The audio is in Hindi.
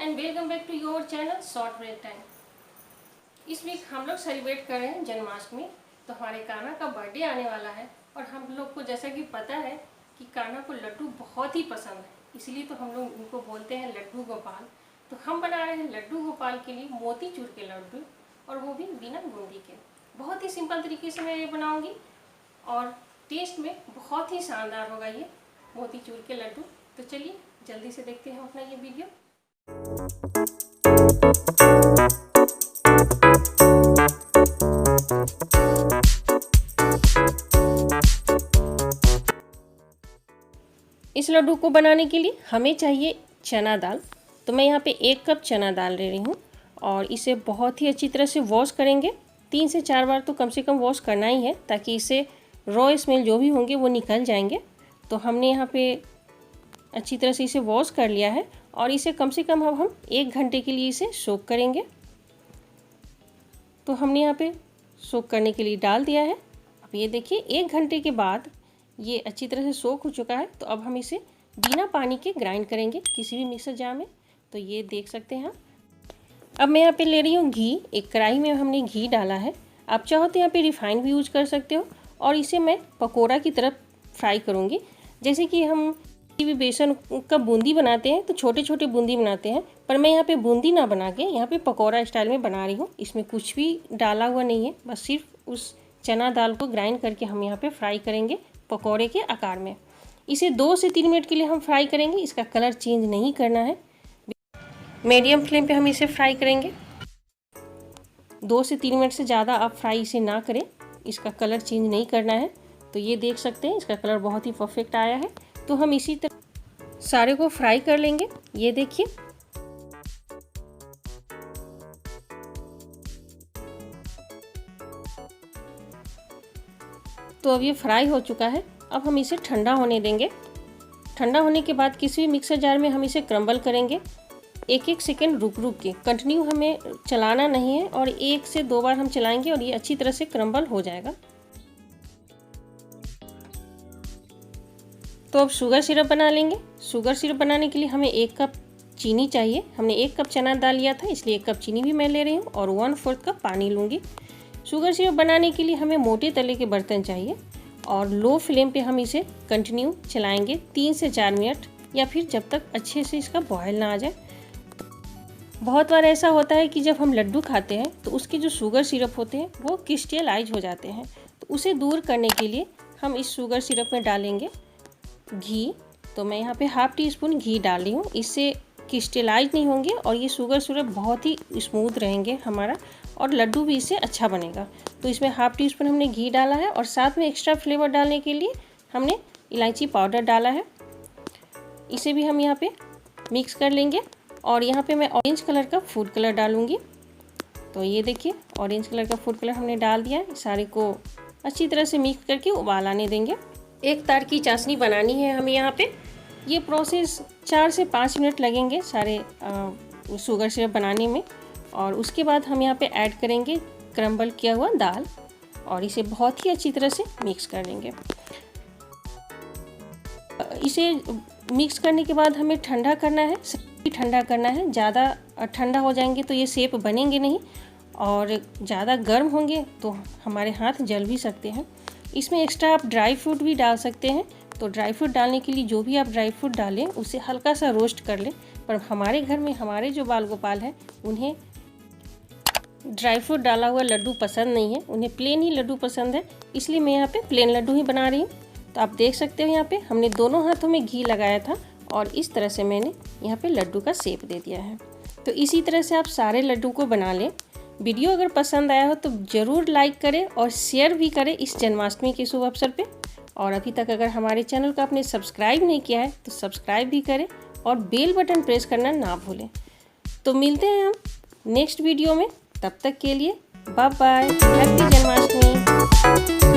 And welcome back to your channel short break time. इस वीक हम लोग सेलिब्रेट कर रहे हैं जन्माष्टमी। तो हमारे कान्हा का बर्थडे आने वाला है और हम लोग को जैसा कि पता है कि कान्हा को लड्डू बहुत ही पसंद है, इसलिए तो हम लोग उनको बोलते हैं लड्डू गोपाल। तो हम बना रहे हैं लड्डू गोपाल के लिए मोतीचूर के लड्डू, और वो भी बिना बूंदी के। बहुत ही सिंपल तरीके से मैं ये बनाऊंगी और टेस्ट में बहुत ही शानदार होगा ये मोतीचूर के लड्डू। तो चलिए जल्दी से देखते हैं अपना ये वीडियो। इस लड्डू को बनाने के लिए हमें चाहिए चना दाल। तो मैं यहाँ पे 1 कप चना दाल ले रही हूँ और इसे बहुत ही अच्छी तरह से वॉश करेंगे। 3 से 4 बार तो कम से कम वॉश करना ही है, ताकि इसे रॉ स्मेल जो भी होंगे वो निकल जाएंगे। तो हमने यहाँ पे अच्छी तरह से इसे वॉश कर लिया है और इसे कम से कम अब हम 1 घंटे के लिए इसे सोक करेंगे। तो हमने यहाँ पे सोक करने के लिए डाल दिया है। अब ये देखिए 1 घंटे के बाद ये अच्छी तरह से सोक हो चुका है। तो अब हम इसे बिना पानी के ग्राइंड करेंगे किसी भी मिक्सर जार में। तो ये देख सकते हैं। अब मैं यहाँ पे ले रही हूँ घी। एक कढ़ाई में हमने घी डाला है। आप चाहो तो यहाँ पे रिफाइंड भी यूज कर सकते हो। और इसे मैं पकोड़ा की तरफ फ्राई करूँगी। जैसे कि हम किसी भी बेसन का बूंदी बनाते हैं तो छोटे छोटे बूंदी बनाते हैं, पर मैं यहाँ पे बूंदी ना बना के यहाँ पे पकोड़ा स्टाइल में बना रही हूँ। इसमें कुछ भी डाला हुआ नहीं है, बस सिर्फ उस चना दाल को ग्राइंड करके हम यहाँ पे फ्राई करेंगे पकोड़े के आकार में। इसे 2 से 3 मिनट के लिए हम फ्राई करेंगे। इसका कलर चेंज नहीं करना है, मीडियम फ्लेम पे हम इसे फ्राई करेंगे। 2 से 3 मिनट से ज़्यादा आप फ्राई इसे ना करें, इसका कलर चेंज नहीं करना है। तो ये देख सकते हैं इसका कलर बहुत ही परफेक्ट आया है। तो हम इसी तरह सारे को फ्राई कर लेंगे। ये देखिए तो अब ये फ्राई हो चुका है। अब हम इसे ठंडा होने देंगे। ठंडा होने के बाद किसी भी मिक्सर जार में हम इसे क्रम्बल करेंगे। 1-1 सेकेंड रुक रुक के, कंटिन्यू हमें चलाना नहीं है, और 1 से 2 बार हम चलाएंगे और ये अच्छी तरह से क्रम्बल हो जाएगा। तो अब शुगर सिरप बना लेंगे। शुगर सिरप बनाने के लिए हमें 1 कप चीनी चाहिए। हमने 1 कप चना दाल लिया था, इसलिए 1 कप चीनी भी मैं ले रही हूँ और 1/4 कप पानी लूँगी। शुगर सिरप बनाने के लिए हमें मोटे तले के बर्तन चाहिए और लो फ्लेम पे हम इसे कंटिन्यू चलाएंगे 3 से 4 मिनट, या फिर जब तक अच्छे से इसका बॉयल ना आ जाए। बहुत बार ऐसा होता है कि जब हम लड्डू खाते हैं तो उसके जो शुगर सिरप होते हैं वो क्रिस्टलाइज हो जाते हैं। तो उसे दूर करने के लिए हम इस शुगर सिरप में डालेंगे घी। तो मैं यहाँ पे 1/2 टीस्पून घी डाल रही हूँ। इससे क्रिस्टलाइज नहीं होंगे और ये शुगर सिरप बहुत ही स्मूथ रहेंगे हमारा, और लड्डू भी इससे अच्छा बनेगा। तो इसमें 1/2 टीस्पून हमने घी डाला है और साथ में एक्स्ट्रा फ्लेवर डालने के लिए हमने इलायची पाउडर डाला है। इसे भी हम यहाँ पे मिक्स कर लेंगे। और यहाँ पे मैं ऑरेंज कलर का फूड कलर डालूँगी। तो ये देखिए ऑरेंज कलर का फूड कलर हमने डाल दिया है। सारे को अच्छी तरह से मिक्स करके उबाल आने देंगे। 1 तार की चाशनी बनानी है हमें यहाँ पे। ये प्रोसेस 4 से 5 मिनट लगेंगे सारे शुगर सिरप बनाने में। और उसके बाद हम यहाँ पे ऐड करेंगे क्रम्बल किया हुआ दाल और इसे बहुत ही अच्छी तरह से मिक्स कर लेंगे। इसे मिक्स करने के बाद हमें ठंडा करना है, सही ठंडा करना है। ज़्यादा ठंडा हो जाएंगे तो ये शेप बनेंगे नहीं, और ज़्यादा गर्म होंगे तो हमारे हाथ जल भी सकते हैं। इसमें एक्स्ट्रा आप ड्राई फ्रूट भी डाल सकते हैं। तो ड्राई फ्रूट डालने के लिए जो भी आप ड्राई फ्रूट डालें उसे हल्का सा रोस्ट कर लें। पर हमारे घर में हमारे जो बाल गोपाल हैं उन्हें ड्राई फ्रूट डाला हुआ लड्डू पसंद नहीं है, उन्हें प्लेन ही लड्डू पसंद है, इसलिए मैं यहाँ पे प्लेन लड्डू ही बना रही हूँ। तो आप देख सकते हो यहाँ पे हमने दोनों हाथों में घी लगाया था और इस तरह से मैंने यहाँ पे लड्डू का शेप दे दिया है। तो इसी तरह से आप सारे लड्डू को बना लें। वीडियो अगर पसंद आया हो तो ज़रूर लाइक करें और शेयर भी करें इस जन्माष्टमी के शुभ अवसर पे। और अभी तक अगर हमारे चैनल को आपने सब्सक्राइब नहीं किया है तो सब्सक्राइब भी करें और बेल बटन प्रेस करना ना भूलें। तो मिलते हैं हम नेक्स्ट वीडियो में, तब तक के लिए बाय बाय, हैप्पी जन्माष्टमी।